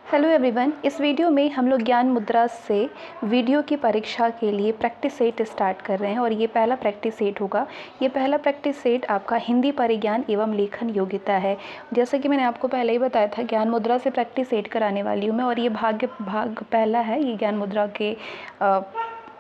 Hello everyone. इस video में हम लोग ज्ञान मुद्रा से वीडियो की परीक्षा के लिए प्रैक्टिस सेट स्टार्ट कर रहे हैं और ये पहला प्रैक्टिस सेट होगा। ये पहला प्रैक्टिस सेट आपका हिंदी परिज्ञान एवं लेखन योग्यता है। जैसे कि मैंने आपको पहले ही बताया था, ज्ञान मुद्रा से प्रैक्टिस सेट कराने वाली हूँ मैं और ये भाग पहला है ये ज्ञान मुद्रा के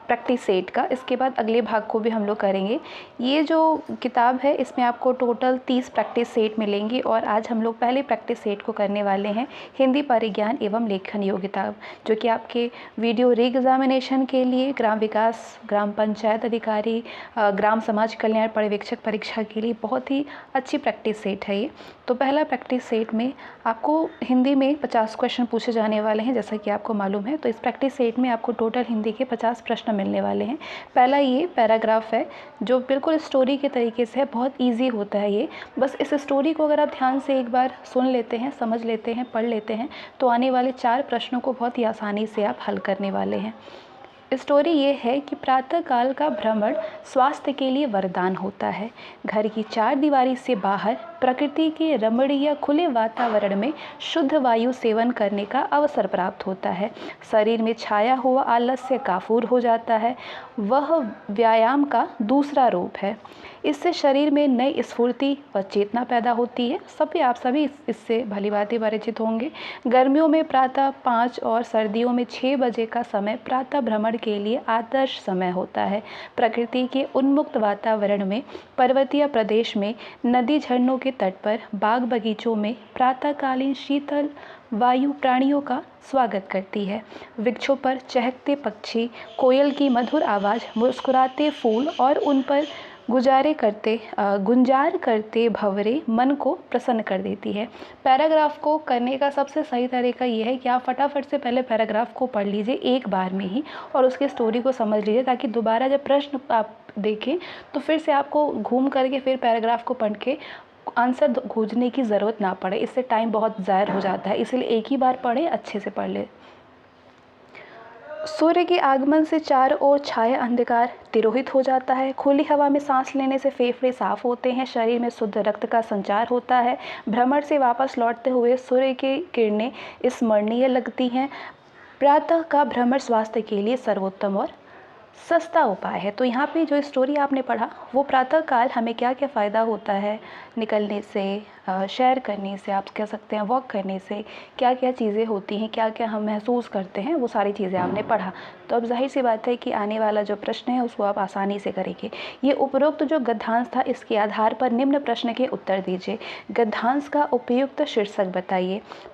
प्रैक्टिस सेट का। इसके बाद अगले भाग को भी हम लोग करेंगे। ये जो किताब है इसमें आपको टोटल 30 प्रैक्टिस सेट मिलेंगी और आज हम लोग पहले प्रैक्टिस सेट को करने वाले हैं हिंदी परिज्ञान एवं लेखन योग्यता, जो कि आपके वीडियो री एग्जामिनेशन के लिए ग्राम विकास, ग्राम पंचायत अधिकारी, ग्राम समाज कल्याण पर्यवेक्षक परीक्षा के लिए बहुत ही अच्छी प्रैक्टिस सेट है ये। तो पहला प्रैक्टिस सेट में आपको हिंदी में 50 क्वेश्चन पूछे जाने वाले हैं, जैसा कि आपको मालूम है। तो इस प्रैक्टिस सेट में आपको टोटल हिंदी के 50 प्रश्न मिलने वाले हैं। पहला ये पैराग्राफ है जो बिल्कुल स्टोरी के तरीके से है, बहुत इजी होता है ये। बस इस स्टोरी को अगर आप ध्यान से एक बार सुन लेते हैं, समझ लेते हैं, पढ़ लेते हैं तो आने वाले 4 प्रश्नों को बहुत ही आसानी से आप हल करने वाले हैं। स्टोरी ये है कि प्रातःकाल का भ्रमण स्वास्थ्य के लिए वरदान होता है। घर की 4 दीवारी से बाहर प्रकृति के रमणीय खुले वातावरण में शुद्ध वायु सेवन करने का अवसर प्राप्त होता है। शरीर में छाया हुआ आलस्य काफूर हो जाता है। वह व्यायाम का दूसरा रूप है। इससे शरीर में नई स्फूर्ति व चेतना पैदा होती है। आप सभी इससे भली भांति परिचित होंगे। गर्मियों में प्रातः 5 और सर्दियों में 6 बजे का समय प्रातः भ्रमण के लिए आदर्श समय होता है। प्रकृति के उन्मुक्त वातावरण में, पर्वतीय प्रदेश में, नदी झरनों के तट पर, बाग बगीचों में प्रातःकालीन शीतल वायु प्राणियों का स्वागत करती है। वृक्षों पर चहकते पक्षी, कोयल की मधुर आवाज़, मुस्कुराते फूल और उन पर गुंजार करते भंवरे मन को प्रसन्न कर देती है। पैराग्राफ को करने का सबसे सही तरीका ये है कि आप फटाफट से पहले पैराग्राफ को पढ़ लीजिए एक बार में ही और उसके स्टोरी को समझ लीजिए, ताकि दोबारा जब प्रश्न आप देखें तो फिर से आपको घूम करके फिर पैराग्राफ को पढ़ के आंसर खोजने की ज़रूरत ना पड़े। इससे टाइम बहुत ज़ाया हो जाता है, इसलिए एक ही बार पढ़ें, अच्छे से पढ़ लें। सूर्य के आगमन से चारों ओर छाया अंधकार तिरोहित हो जाता है। खुली हवा में सांस लेने से फेफड़े साफ होते हैं। शरीर में शुद्ध रक्त का संचार होता है। भ्रमण से वापस लौटते हुए सूर्य की किरणें स्मरणीय लगती हैं। प्रातः का भ्रमण स्वास्थ्य के लिए सर्वोत्तम और सस्ता उपाय है। तो यहाँ पे जो स्टोरी आपने पढ़ा वो प्रातःकाल हमें क्या क्या फ़ायदा होता है निकलने से, सैर करने से, आप कह सकते हैं वॉक करने से, क्या क्या चीज़ें होती हैं, क्या क्या हम महसूस करते हैं, वो सारी चीज़ें आपने पढ़ा। तो अब जाहिर सी बात है कि आने वाला जो प्रश्न है उसको आप आसानी से करेंगे। ये उपरोक्त जो गद्यांश था इसके आधार पर निम्न प्रश्न के उत्तर दीजिए। गद्यांश का उपयुक्त शीर्षक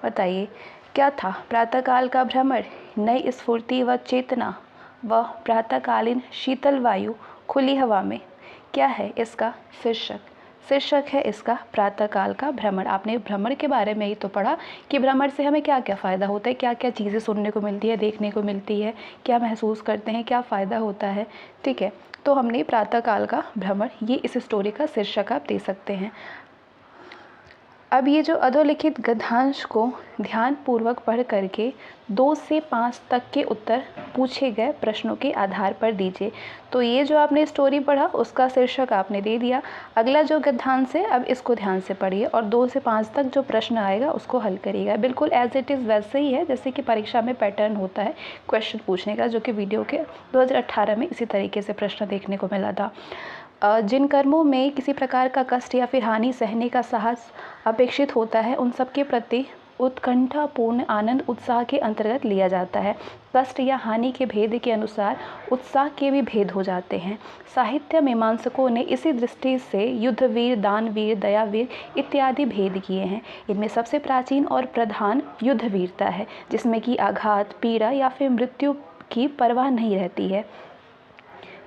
बताइए। क्या था? प्रातःकाल का भ्रमण, नई स्फूर्ति व चेतना, वह प्रातःकालीन शीतल वायु खुली हवा में। क्या है इसका शीर्षक है इसका प्रातःकाल का भ्रमण। आपने भ्रमण के बारे में ही तो पढ़ा कि भ्रमण से हमें क्या क्या फ़ायदा होता है, क्या क्या चीज़ें सुनने को मिलती है, देखने को मिलती है, क्या महसूस करते हैं, क्या फ़ायदा होता है। ठीक है, तो हमने प्रातःकाल का भ्रमण, ये इस स्टोरी का शीर्षक आप दे सकते हैं। अब ये जो अधोलिखित गद्यांश को ध्यानपूर्वक पढ़ करके 2 से 5 तक के उत्तर पूछे गए प्रश्नों के आधार पर दीजिए। तो ये जो आपने स्टोरी पढ़ा उसका शीर्षक आपने दे दिया। अगला जो गद्यांश है अब इसको ध्यान से पढ़िए और 2 से 5 तक जो प्रश्न आएगा उसको हल करिएगा। बिल्कुल एज इट इज़ वैसे ही है जैसे कि परीक्षा में पैटर्न होता है क्वेश्चन पूछने का, जो कि वीडियो के 2018 में इसी तरीके से प्रश्न देखने को मिला था। जिन कर्मों में किसी प्रकार का कष्ट या फिर हानि सहने का साहस अपेक्षित होता है उन सब के प्रति उत्कंठापूर्ण आनंद उत्साह के अंतर्गत लिया जाता है। कष्ट या हानि के भेद के अनुसार उत्साह के भी भेद हो जाते हैं। साहित्य मीमांसकों ने इसी दृष्टि से युद्धवीर, दानवीर, दयावीर इत्यादि भेद किए हैं। इनमें सबसे प्राचीन और प्रधान युद्धवीरता है, जिसमें कि आघात, पीड़ा या फिर मृत्यु की परवाह नहीं रहती है।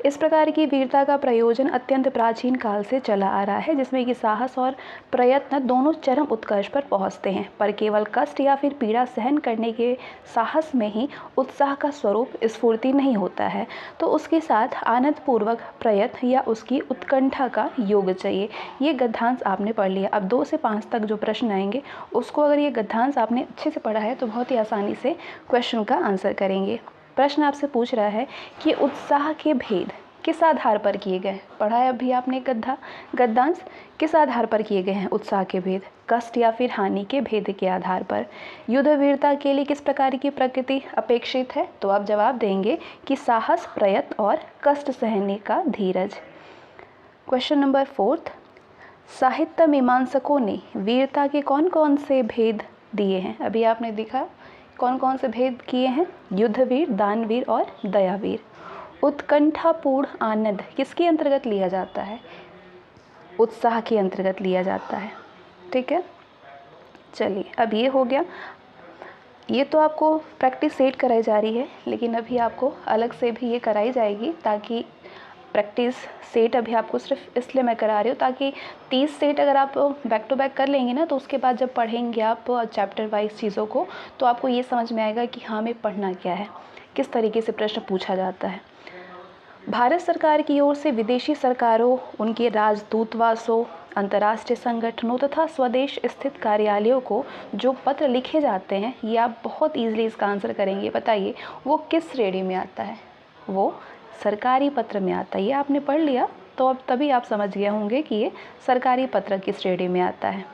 इस प्रकार की वीरता का प्रयोजन अत्यंत प्राचीन काल से चला आ रहा है, जिसमें कि साहस और प्रयत्न दोनों चरम उत्कर्ष पर पहुंचते हैं, पर केवल कष्ट या फिर पीड़ा सहन करने के साहस में ही उत्साह का स्वरूप स्फूर्ति नहीं होता है, तो उसके साथ आनंदपूर्वक प्रयत्न या उसकी उत्कंठा का योग चाहिए। ये गद्यांश आपने पढ़ लिया। अब 2 से 5 तक जो प्रश्न आएंगे उसको अगर ये गद्यांश आपने अच्छे से पढ़ा है तो बहुत ही आसानी से क्वेश्चन का आंसर करेंगे। प्रश्न आपसे पूछ रहा है कि उत्साह के भेद किस आधार पर किए गए? पढ़ा है अभी आपने गद्यांश। किस आधार पर किए गए हैं? उत्साह के भेद, कष्ट या फिर हानि के भेद के आधार पर। युद्ध वीरता के लिए किस प्रकार की प्रकृति अपेक्षित है? तो आप जवाब देंगे कि साहस, प्रयत्न और कष्ट सहने का धीरज। क्वेश्चन नंबर 4, साहित्य मीमांसकों ने वीरता के कौन कौन से भेद दिए हैं? अभी आपने देखा कौन कौन से भेद किए हैं? युद्धवीर, दानवीर और दयावीर। उत्कंठापूर्ण आनंद किसके अंतर्गत लिया जाता है? उत्साह के अंतर्गत लिया जाता है। ठीक है, चलिए अब ये हो गया। ये तो आपको प्रैक्टिस सेट कराई जा रही है, लेकिन अभी आपको अलग से भी ये कराई जाएगी, ताकि प्रैक्टिस सेट अभी आपको सिर्फ इसलिए मैं करा रही हूँ ताकि 30 सेट अगर आप बैक टू बैक कर लेंगे ना, तो उसके बाद जब पढ़ेंगे आप चैप्टर वाइज चीज़ों को, तो आपको ये समझ में आएगा कि हाँ, हमें पढ़ना क्या है, किस तरीके से प्रश्न पूछा जाता है। भारत सरकार की ओर से विदेशी सरकारों, उनके राजदूतावासों, अंतर्राष्ट्रीय संगठनों तथा स्वदेश स्थित कार्यालयों को जो पत्र लिखे जाते हैं, ये आप बहुत ईजिली इसका आंसर करेंगे। बताइए वो किस श्रेणी में आता है? वो सरकारी पत्र में आता है। ये आपने पढ़ लिया तो अब तभी आप समझ गए होंगे कि ये सरकारी पत्र की श्रेणी में आता है।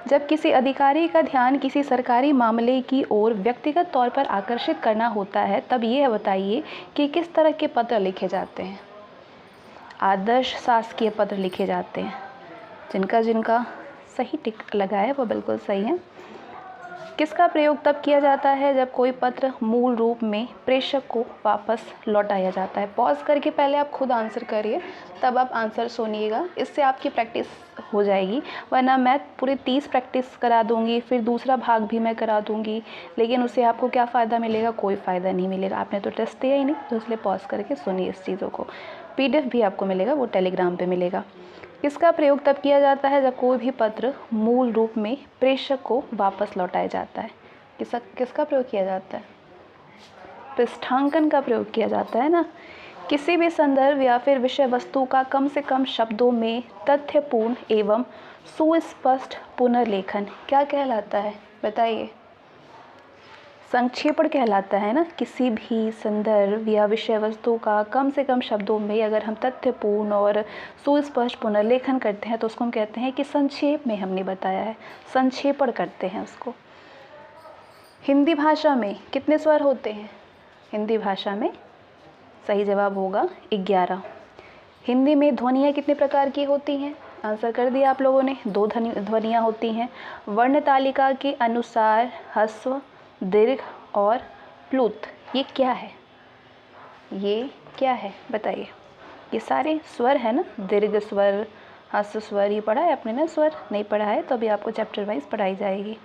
जब किसी अधिकारी का ध्यान किसी सरकारी मामले की ओर व्यक्तिगत तौर पर आकर्षित करना होता है, तब ये बताइए कि किस तरह के पत्र लिखे जाते हैं? आदर्श शासकीय पत्र लिखे जाते हैं। जिनका जिनका सही टिक लगा है वो बिल्कुल सही है। किसका प्रयोग तब किया जाता है जब कोई पत्र मूल रूप में प्रेषक को वापस लौटाया जाता है? पॉज करके पहले आप खुद आंसर करिए, तब आप आंसर सुनिएगा, इससे आपकी प्रैक्टिस हो जाएगी। वरना मैं पूरे 30 प्रैक्टिस करा दूंगी, फिर दूसरा भाग भी मैं करा दूंगी, लेकिन उससे आपको क्या फ़ायदा मिलेगा? कोई फ़ायदा नहीं मिलेगा। आपने तो टेस्ट दिया ही नहीं, तो इसलिए पॉज करके सुनिए इस चीज़ों को। PDF भी आपको मिलेगा, वो टेलीग्राम पर मिलेगा। इसका प्रयोग तब किया जाता है जब कोई भी पत्र मूल रूप में प्रेषक को वापस लौटाया जाता है। किसका प्रयोग किया जाता है? पृष्ठांकन का प्रयोग किया जाता है ना। किसी भी संदर्भ या फिर विषय वस्तु का कम से कम शब्दों में तथ्यपूर्ण एवं सुस्पष्ट पुनर्लेखन क्या कहलाता है? बताइए। संक्षेपण कहलाता है ना। किसी भी संदर्भ या विषय वस्तु का कम से कम शब्दों में अगर हम तथ्यपूर्ण और सुस्पष्ट पुनर्लेखन करते हैं तो उसको हम कहते हैं कि संक्षेप में हमने बताया है, संक्षेपण करते हैं उसको। हिंदी भाषा में कितने स्वर होते हैं? हिंदी भाषा में सही जवाब होगा 11। हिंदी में ध्वनियाँ कितने प्रकार की होती हैं? आंसर कर दिया आप लोगों ने। 2 ध्वनियाँ होती हैं। वर्ण तालिका के अनुसार ह्रस्व, दीर्घ और प्लुत। ये क्या है? ये क्या है बताइए। ये सारे स्वर है ना, दीर्घ स्वर, ह्रस्व स्वर। ये पढ़ा है आपने ना? स्वर नहीं पढ़ा है तो अभी आपको चैप्टर वाइज पढ़ाई जाएगी।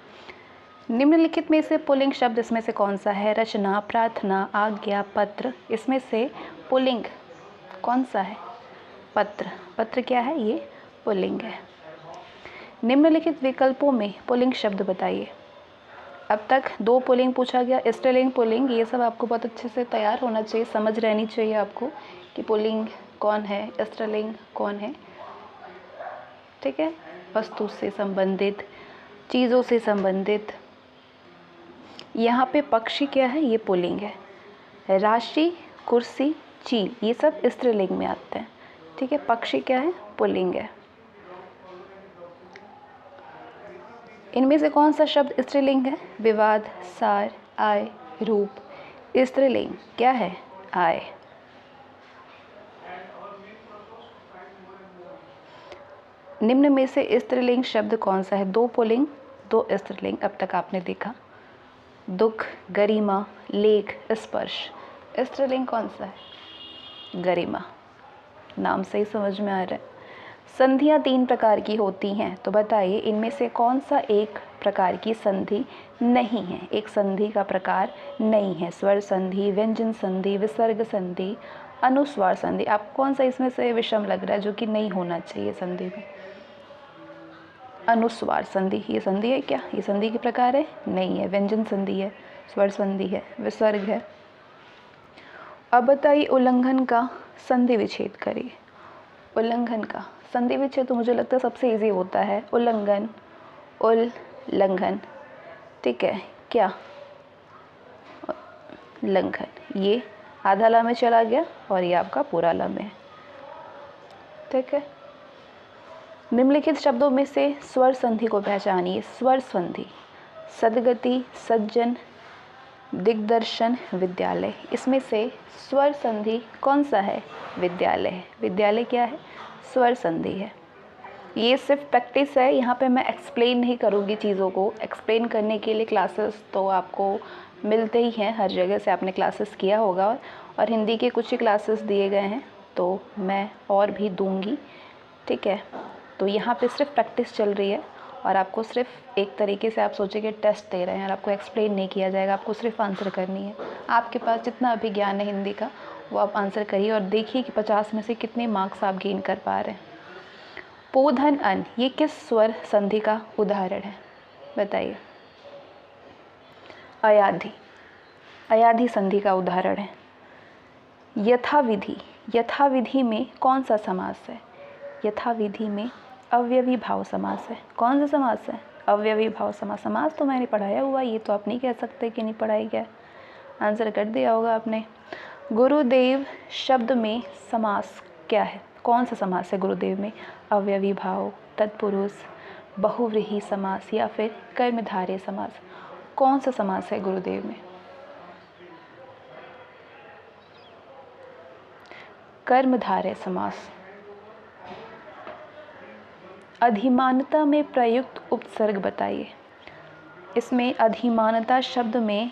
निम्नलिखित में से पुल्लिंग शब्द इसमें से कौन सा है? रचना, प्रार्थना, आज्ञा, पत्र। इसमें से पुल्लिंग कौन सा है? पत्र। पत्र क्या है? ये पुल्लिंग है। निम्नलिखित विकल्पों में पुल्लिंग शब्द बताइए। अब तक 2 पुल्लिंग पूछा गया, स्त्रीलिंग, पुल्लिंग। ये सब आपको बहुत अच्छे से तैयार होना चाहिए, समझ रहनी चाहिए आपको कि पुल्लिंग कौन है, स्त्रीलिंग कौन है। ठीक है, वस्तु से संबंधित, चीज़ों से संबंधित। यहाँ पे पक्षी क्या है? ये पुल्लिंग है। राशि, कुर्सी, चील, ये सब स्त्रीलिंग में आते हैं। ठीक है, पक्षी क्या है? पुल्लिंग है। इनमें से कौन सा शब्द स्त्रीलिंग है? विवाद, सार, आय, रूप। स्त्रीलिंग क्या है? आय। निम्न में से स्त्रीलिंग शब्द कौन सा है? 2 पुल्लिंग, 2 स्त्रीलिंग अब तक आपने देखा। दुख, गरिमा, लेख, स्पर्श। स्त्रीलिंग कौन सा है? गरिमा। नाम से ही समझ में आ रहा है। संधियाँ 3 प्रकार की होती हैं, तो बताइए इनमें से कौन सा एक प्रकार की संधि नहीं है? एक संधि का प्रकार नहीं है। स्वर संधि, व्यंजन संधि, विसर्ग संधि, अनुस्वार संधि। आप कौन सा इसमें से विषम लग रहा है जो कि नहीं होना चाहिए संधि में? अनुस्वार संधि। ये संधि है क्या? ये संधि के प्रकार है? नहीं है। व्यंजन संधि है, स्वर संधि है, विसर्ग है। अब बताइए उल्लंघन का संधि विच्छेद करिए। उल्लंघन का संधि विच्छेद तो मुझे लगता है सबसे इजी होता है। उल्लंघन, उल्लंघन। ठीक है, क्या? लंघन। ये आधा ला में चला गया और ये आपका पूरा ला में है। ठीक है। निम्नलिखित शब्दों में से स्वर संधि को पहचानिए। स्वर संधि: सद्गति, सज्जन, दिग्दर्शन, विद्यालय। इसमें से स्वर संधि कौन सा है? विद्यालय है। विद्यालय क्या है? स्वर संधि है। ये सिर्फ प्रैक्टिस है, यहाँ पे मैं एक्सप्लेन नहीं करूँगी चीज़ों को। एक्सप्लेन करने के लिए क्लासेस तो आपको मिलते ही हैं, हर जगह से आपने क्लासेस किया होगा, और हिंदी के कुछ ही क्लासेस दिए गए हैं, तो मैं और भी दूंगी, ठीक है। तो यहाँ पे सिर्फ प्रैक्टिस चल रही है, और आपको सिर्फ एक तरीके से आप सोचेंगे टेस्ट दे रहे हैं, और आपको एक्सप्लेन नहीं किया जाएगा, आपको सिर्फ आंसर करनी है। आपके पास जितना अभी ज्ञान है हिंदी का, वो आप आंसर करिए और देखिए कि 50 में से कितने मार्क्स आप गेन कर पा रहे हैं। पो धन अन, ये किस स्वर संधि का उदाहरण है? बताइए। अयाधि, अयाधि संधि का उदाहरण है। यथाविधि, यथाविधि में कौन सा समास है? यथाविधि में अव्ययी भाव समास है। कौन सा समास है? अव्ययी भाव समास। समास तो मैंने पढ़ाया हुआ, ये तो आप नहीं कह सकते कि नहीं पढ़ाई गया, आंसर कर दिया होगा आपने। गुरुदेव शब्द में समास क्या है? कौन सा समास है गुरुदेव में? अव्ययी भाव, तत्पुरुष, बहुव्रीहि समास या फिर कर्मधारय समास? कौन सा समास है गुरुदेव में? कर्मधारय समास। अधिमानता में प्रयुक्त उपसर्ग बताइए। इसमें अधिमानता शब्द में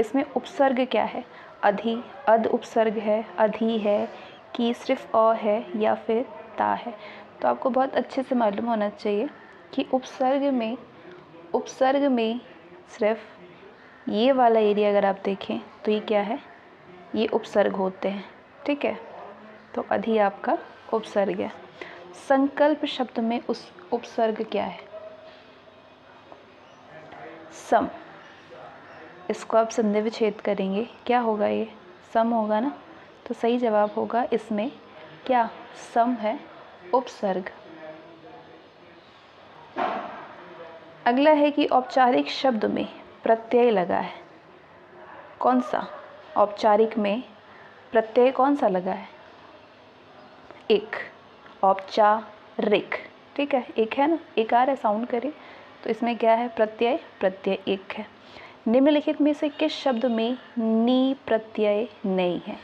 इसमें उपसर्ग क्या है? अधि, अद उपसर्ग है, अधि है, कि सिर्फ अ है या फिर ता है? तो आपको बहुत अच्छे से मालूम होना चाहिए कि उपसर्ग में सिर्फ ये वाला एरिया अगर आप देखें तो ये क्या है? ये उपसर्ग होते हैं, ठीक है। तो अधि आपका उपसर्ग है। संकल्प शब्द में उस उपसर्ग क्या है? सम। इसको आप संधि विच्छेद करेंगे, क्या होगा? ये सम होगा ना। तो सही जवाब होगा इसमें क्या? सम है उपसर्ग। अगला है कि औपचारिक शब्द में प्रत्यय लगा है। कौन सा? औपचारिक में प्रत्यय कौन सा लगा है? एक। औपचारिक, ठीक है, एक है ना, एक आ रहा है, साउंड करिए। तो इसमें क्या है? प्रत्यय, प्रत्यय एक है। निम्नलिखित में से किस शब्द में नी प्रत्यय नहीं है?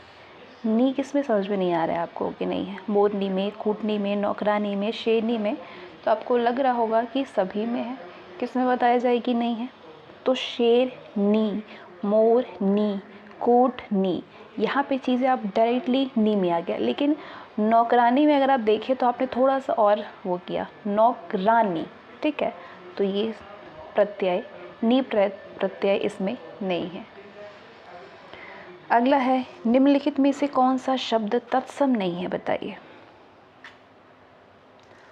नी किस में समझ में नहीं आ रहा है आपको कि नहीं है? मोरनी में, कूटनी में, नौकरानी में, शेरनी में। तो आपको लग रहा होगा कि सभी में है। किस में बताया जाए कि नहीं है? तो शेरनी, मोरनी, कूटनी, यहाँ पे चीज़ें आप डायरेक्टली नी में आ गया। लेकिन नौकरानी में अगर आप देखें तो आपने थोड़ा सा और वो किया, नौकरानी, ठीक है। तो ये प्रत्यय, नी प्रत्यय इसमें नहीं है। अगला है, निम्नलिखित में से कौन सा शब्द तत्सम नहीं है? बताइए।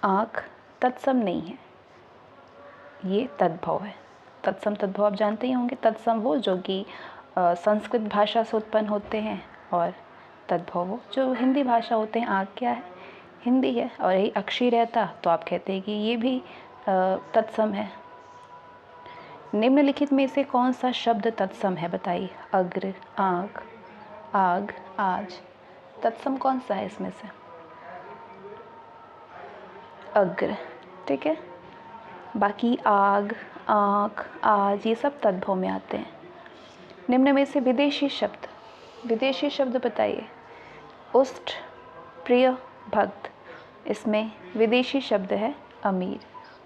आँख तत्सम नहीं है, ये तद्भव है। तत्सम तद्भव आप जानते ही होंगे। तत्सम वो जो कि संस्कृत भाषा से उत्पन्न होते हैं, और तद्भव वो जो हिंदी भाषा होते हैं। आँख क्या है? हिंदी है, और यही अक्षी रहता तो आप कहते हैं कि ये भी तत्सम है। निम्नलिखित में से कौन सा शब्द तत्सम है? बताइए। अग्र, आँख, आग, आज, तत्सम कौन सा है इसमें से? अग्र, ठीक है। बाकी आग, आँख, आज, ये सब तद्भव में आते हैं। निम्न में से विदेशी शब्द, विदेशी शब्द बताइए। उष्ट, प्रिय, भक्त, इसमें विदेशी शब्द है अमीर।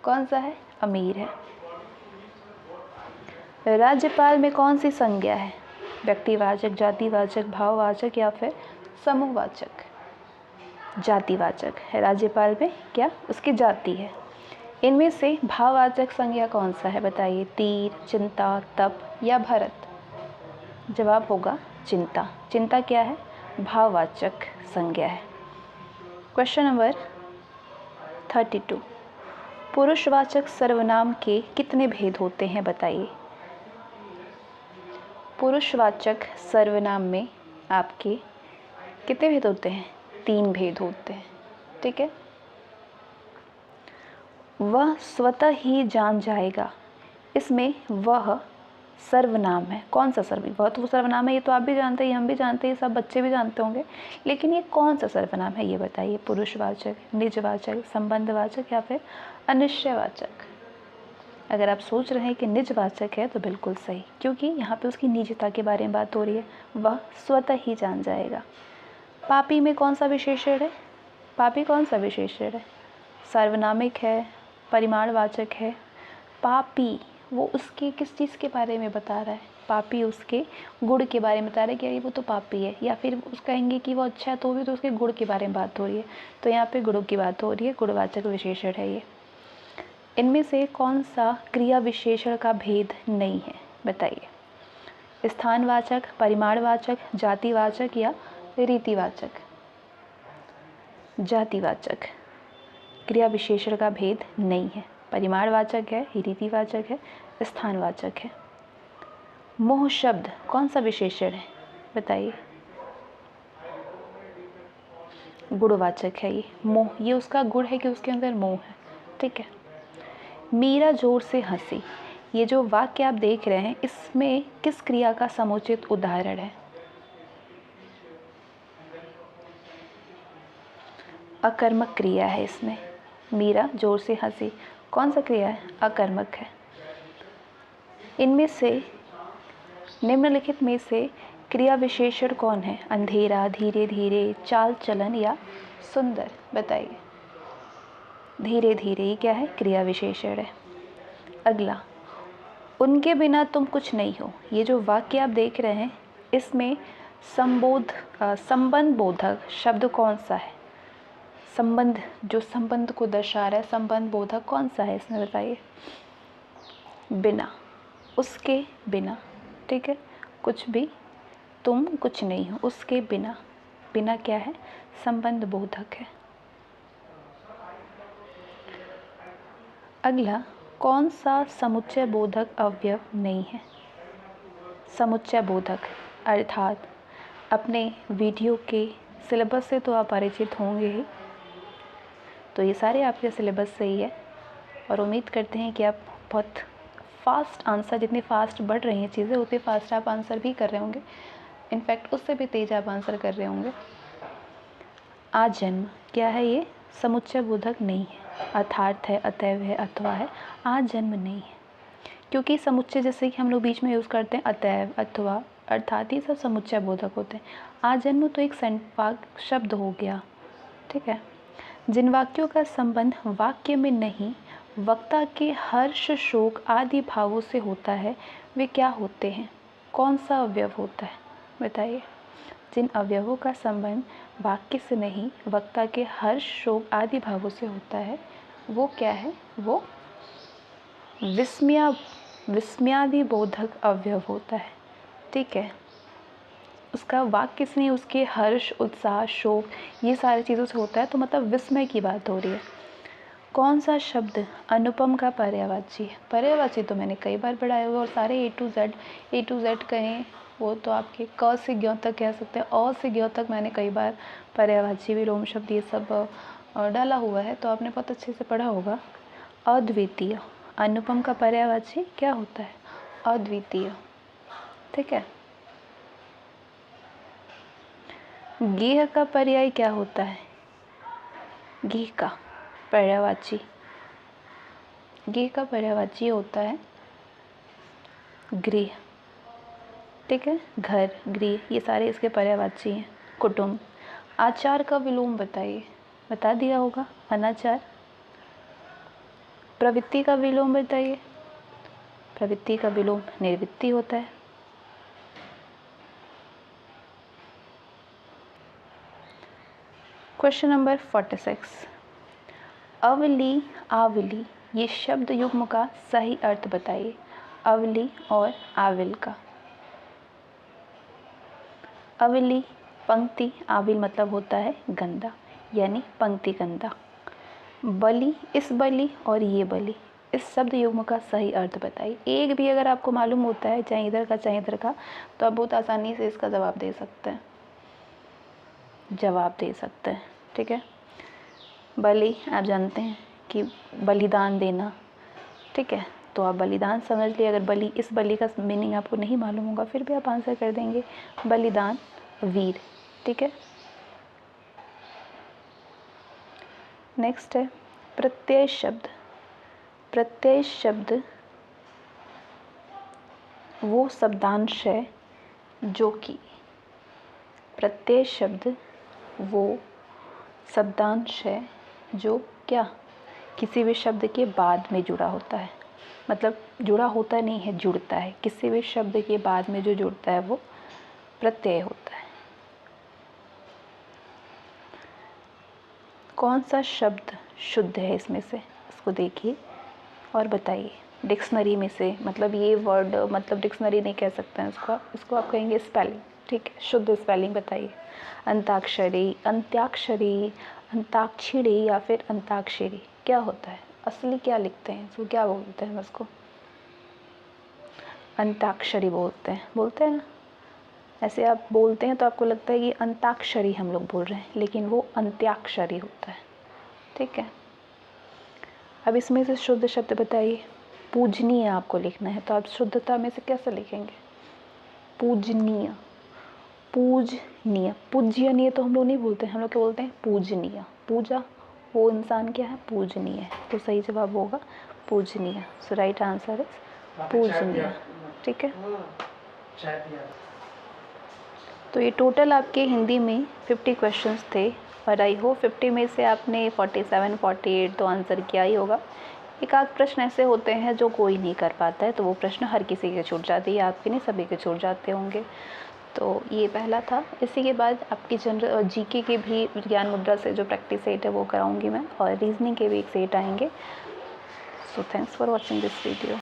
कौन सा है? अमीर है। राज्यपाल में कौन सी संज्ञा है? व्यक्तिवाचक, जातिवाचक, भाववाचक या फिर समूहवाचक? जातिवाचक है। राज्यपाल में क्या? उसकी जाति है। इनमें से भाववाचक संज्ञा कौन सा है? बताइए। तीर, चिंता, तप या भरत? जवाब होगा चिंता। चिंता क्या है? भाववाचक संज्ञा है। क्वेश्चन नंबर 32, पुरुषवाचक सर्वनाम के कितने भेद होते हैं? बताइए। पुरुषवाचक सर्वनाम में आपके कितने भेद होते हैं? 3 भेद होते हैं, ठीक है। वह स्वतः ही जान जाएगा, इसमें वह सर्वनाम है। कौन सा बहुत वो सर्वनाम है, ये तो आप भी जानते हैं, हम भी जानते हैं, सब बच्चे भी जानते होंगे, लेकिन ये कौन सा सर्वनाम है ये बताइए। पुरुषवाचक, निजवाचक, संबंधवाचक या फिर अनिश्चयवाचक। अगर आप सोच रहे हैं कि निजवाचक है तो बिल्कुल सही, क्योंकि यहाँ पे उसकी निजता के बारे में बात हो रही है, वह स्वतः ही जान जाएगा। पापी में कौन सा विशेषण है? पापी कौन सा विशेषण है? सार्वनामिक है, परिमाणवाचक है। पापी वो उसके किस चीज़ के बारे में बता रहा है? पापी उसके गुण के बारे में बता रहा है कि अरे वो तो पापी है, या फिर उस कहेंगे कि वो अच्छा है तो भी तो उसके गुण के बारे में बात हो रही है। तो यहाँ पे गुणों की बात हो रही है, गुणवाचक विशेषण है ये। इनमें से कौन सा क्रिया विशेषण का भेद नहीं है बताइए। स्थानवाचक, परिमाणवाचक, जातिवाचक या रीतिवाचक? जातिवाचक क्रिया विशेषण का भेद नहीं है। परिमाणवाचक है, रीतिवाचक है, स्थानवाचक है। मोह शब्द कौन सा विशेषण है बताइए। गुणवाचक है ये। मोह ये उसका गुण है कि उसके अंदर मोह है, ठीक है। मीरा जोर से हंसी, ये जो वाक्य आप देख रहे हैं इसमें किस क्रिया का समुचित उदाहरण है? अकर्मक क्रिया है इसमें। मीरा जोर से हंसी कौन सा क्रिया है? अकर्मक है। इनमें से निम्नलिखित में से क्रिया विशेषण कौन है? अंधेरा, धीरे धीरे, चाल चलन या सुंदर? बताइए। धीरे धीरे ये क्या है? क्रिया विशेषण है। अगला, उनके बिना तुम कुछ नहीं हो, ये जो वाक्य आप देख रहे हैं इसमें संबंध बोधक शब्द कौन सा है? संबंध जो संबंध को दर्शा रहा है, संबंध बोधक कौन सा है इसमें बताइए। बिना, उसके बिना, ठीक है। कुछ भी, तुम कुछ नहीं हो, उसके बिना। बिना क्या है? संबंध बोधक है। अगला, कौन सा समुच्चय बोधक अवयव नहीं है? समुच्चय बोधक अर्थात अपने वीडियो के सिलेबस से तो आप परिचित होंगे ही, तो ये सारे आपके सिलेबस से ही है और उम्मीद करते हैं कि आप बहुत फास्ट आंसर, जितनी फास्ट बढ़ रही हैं चीज़ें उतनी फास्ट आप आंसर भी कर रहे होंगे, इनफैक्ट उससे भी तेज आप आंसर कर रहे होंगे। आजन्म क्या है? ये समुच्चय बोधक नहीं है। अर्थार्थ है, अतएव है, अथवा है, आजन्म नहीं है, क्योंकि समुच्चय जैसे कि हम लोग बीच में यूज़ करते हैं अतएव, अथवा, अर्थात ये सब समुच्चय बोधक होते हैं। आजन्म तो एक शब्द हो गया, ठीक है। जिन वाक्यों का संबंध वाक्य में नहीं वक्ता के हर्ष, शोक आदि भावों से होता है वे क्या होते हैं? कौन सा अवयव होता है बताइए। जिन अवयवों का संबंध वाक्य से नहीं वक्ता के हर्ष, शोक आदि भावों से होता है वो क्या है? वो विस्मयादि बोधक अवयव होता है, ठीक है। उसका वाक्य से नहीं उसके हर्ष, उत्साह, शोक ये सारी चीज़ों से होता है, तो मतलब विस्मय की बात हो रही है। कौन सा शब्द अनुपम का पर्यायवाची है? पर्यायवाची तो मैंने कई बार पढ़ाया हुआ और सारे ए टू जेड कहें वो तो आपके क से ज्ञ तक कह सकते हैं, अ से ज्ञ तक मैंने कई बार पर्यायवाची, विलोम शब्द ये सब डाला हुआ है, तो आपने बहुत अच्छे से पढ़ा होगा। अद्वितीय, अनुपम का पर्यायवाची क्या होता है? अद्वितीय, ठीक है। गेह का पर्याय क्या होता है? गेह का पर्यायवाची, गेह का पर्यायवाची होता है गृह, ठीक है। घर, गृह ये सारे इसके पर्यायवाची हैं। कुटुंब। आचार का विलोम बताइए, बता दिया होगा, अनाचार। प्रवृत्ति का विलोम बताइए। प्रवृत्ति का विलोम निर्वृत्ति होता है। क्वेश्चन नंबर 46, अवली, आवली ये शब्द युग्म का सही अर्थ बताइए। अवली और आविल का। अवली पंक्ति, आविल मतलब होता है गंदा, यानी पंक्ति गंदा। बलि, इस बलि और ये बलि, इस शब्द युग्म का सही अर्थ बताइए। एक भी अगर आपको मालूम होता है, चाहे इधर का चाहे इधर का, तो आप बहुत आसानी से इसका जवाब दे सकते हैं, ठीक है। बलि आप जानते हैं कि बलिदान देना, ठीक है। तो आप बलिदान समझ लिए। अगर इस बलि का मीनिंग आपको नहीं मालूम होगा फिर भी आप आंसर कर देंगे बलिदान वीर। ठीक है। नेक्स्ट है प्रत्यय शब्द। प्रत्यय शब्द वो शब्दांश है जो कि, प्रत्यय शब्द वो शब्दांश है जो क्या, किसी भी शब्द के बाद में जुड़ा होता है। मतलब जुड़ा होता नहीं है, जुड़ता है। किसी भी शब्द के बाद में जो जुड़ता है वो प्रत्यय होता है। कौन सा शब्द शुद्ध है इसमें से, इसको देखिए और बताइए। डिक्शनरी में से, मतलब ये वर्ड मतलब डिक्शनरी नहीं कह सकते हैं इसको आप कहेंगे स्पेलिंग। ठीक है, शुद्ध स्पेलिंग बताइए। अंताक्षरी, अंत्याक्षरी, अंताक्षरी या फिर अंताक्षरी, क्या होता है असली, क्या लिखते हैं इसको, क्या बोलते हैं हम इसको? अंताक्षरी बोलते हैं ना। ऐसे आप बोलते हैं तो आपको लगता है कि अंताक्षरी हम लोग बोल रहे हैं, लेकिन वो अंत्याक्षरी होता है। ठीक है। अब इसमें से शुद्ध शब्द बताइए। पूजनीय आपको लिखना है, तो आप शुद्धता में से कैसे लिखेंगे? पूजनीय, पूजनीय, पूज्यनीय तो हम लोग नहीं बोलते, हम लोग क्या बोलते हैं? पूजनीय। पूजा, वो इंसान क्या है? पूजनीय है। तो सही जवाब होगा पूजनीय। सो राइट आंसर इज पूजनीय। ठीक है। तो ये टोटल आपके हिंदी में 50 क्वेश्चंस थे और आई होप 50 में से आपने 47, 48 तो आंसर किया ही होगा। एक आध प्रश्न ऐसे होते हैं जो कोई नहीं कर पाता है, तो वो प्रश्न हर किसी के छूट जाती है, आपके नहीं, सभी के छूट जाते होंगे। तो ये पहला था। इसी के बाद आपकी जनरल जीके के भी ज्ञान मुद्रा से जो प्रैक्टिस सेट है वो कराऊंगी मैं, और रीजनिंग के भी एक सेट आएंगे। So thanks for watching this video.